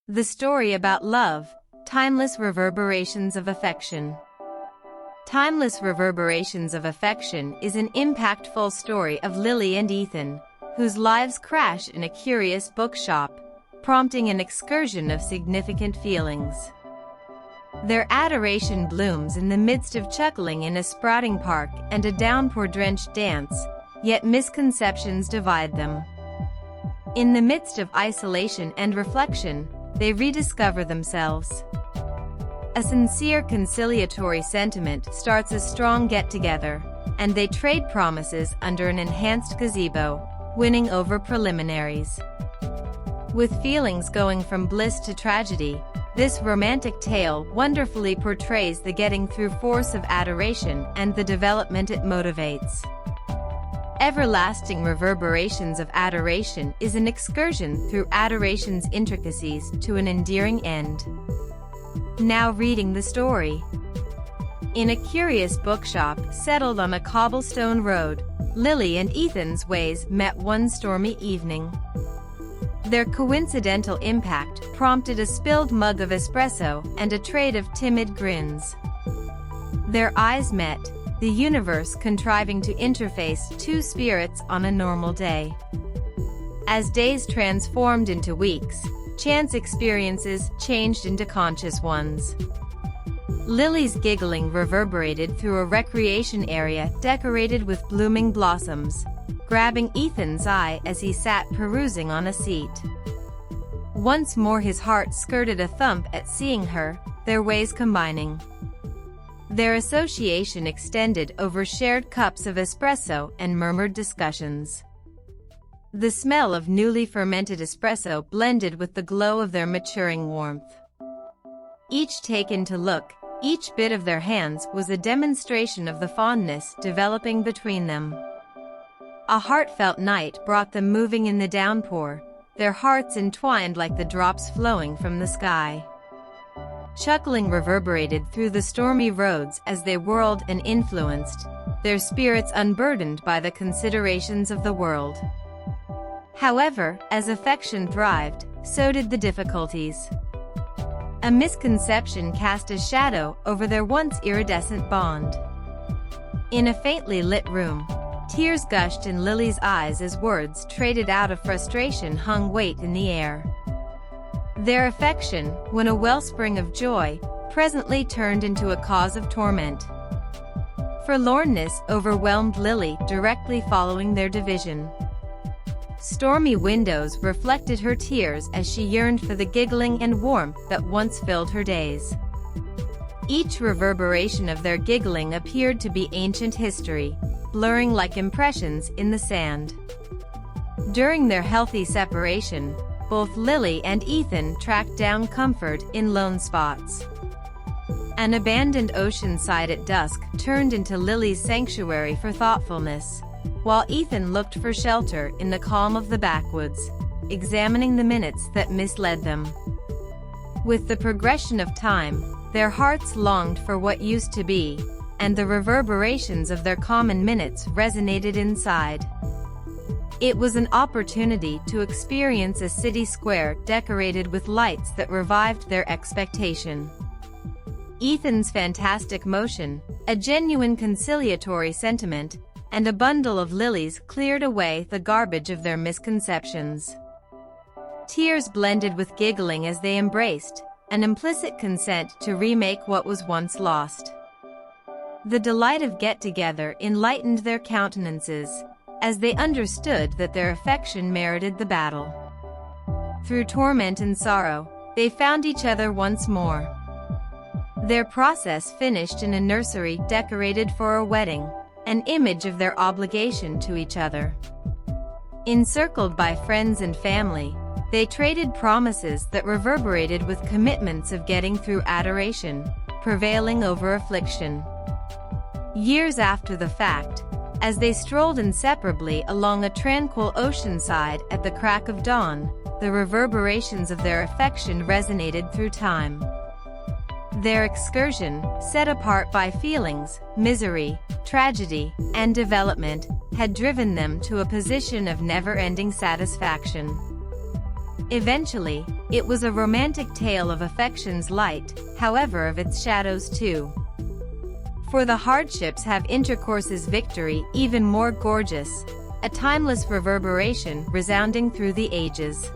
The story about love, timeless reverberations of affection. Timeless Reverberations of Affection is an impactful story of Lily and Ethan, whose lives crash in a curious bookshop, prompting an excursion of significant feelings. Their adoration blooms in the midst of chuckling in a sprouting park and a downpour-drenched dance, yet misconceptions divide them. In the midst of isolation and reflection, they rediscover themselves. A sincere conciliatory sentiment starts a strong get-together, and they trade promises under an enhanced gazebo, winning over preliminaries. With feelings going from bliss to tragedy, this romantic tale wonderfully portrays the getting-through force of adoration and the development it motivates. Everlasting Reverberations of Adoration is an excursion through adoration's intricacies to an endearing end. Now reading the story. In a curious bookshop settled on a cobblestone road, Lily and Ethan's ways met one stormy evening. Their coincidental impact prompted a spilled mug of espresso and a trade of timid grins. Their eyes met, the universe contriving to interface two spirits on a normal day. As days transformed into weeks, chance experiences changed into conscious ones. Lily's giggling reverberated through a recreation area decorated with blooming blossoms, grabbing Ethan's eye as he sat perusing on a seat. Once more his heart skirted a thump at seeing her, their ways combining. Their association extended over shared cups of espresso and murmured discussions. The smell of newly fermented espresso blended with the glow of their maturing warmth. Each taken to look, each bit of their hands was a demonstration of the fondness developing between them. A heartfelt night brought them moving in the downpour, their hearts entwined like the drops flowing from the sky. Chuckling reverberated through the stormy roads as they whirled and influenced, their spirits unburdened by the considerations of the world. However, as affection thrived, so did the difficulties. A misconception cast a shadow over their once iridescent bond. In a faintly lit room, tears gushed in Lily's eyes as words traded out of frustration hung weight in the air. Their affection, when a wellspring of joy, presently turned into a cause of torment. Forlornness overwhelmed Lily directly following their division. Stormy windows reflected her tears as she yearned for the giggling and warmth that once filled her days. Each reverberation of their giggling appeared to be ancient history, blurring like impressions in the sand. During their healthy separation, both Lily and Ethan tracked down comfort in lone spots. An abandoned ocean side at dusk turned into Lily's sanctuary for thoughtfulness, while Ethan looked for shelter in the calm of the backwoods, examining the minutes that misled them. With the progression of time, their hearts longed for what used to be, and the reverberations of their common minutes resonated inside. It was an opportunity to experience a city square decorated with lights that revived their expectation. Ethan's fantastic motion, a genuine conciliatory sentiment, and a bundle of lilies cleared away the garbage of their misconceptions. Tears blended with giggling as they embraced, an implicit consent to remake what was once lost. The delight of get-together enlightened their countenances, as they understood that their affection merited the battle. Through torment and sorrow, they found each other once more. Their process finished in a nursery decorated for a wedding, an image of their obligation to each other. Encircled by friends and family, they traded promises that reverberated with commitments of getting through adoration, prevailing over affliction. Years after the fact, as they strolled inseparably along a tranquil oceanside at the crack of dawn, the reverberations of their affection resonated through time. Their excursion, set apart by feelings, misery, tragedy, and development, had driven them to a position of never-ending satisfaction. Eventually, it was a romantic tale of affection's light, however of its shadows too. For the hardships have intercourse's victory even more gorgeous, a timeless reverberation resounding through the ages.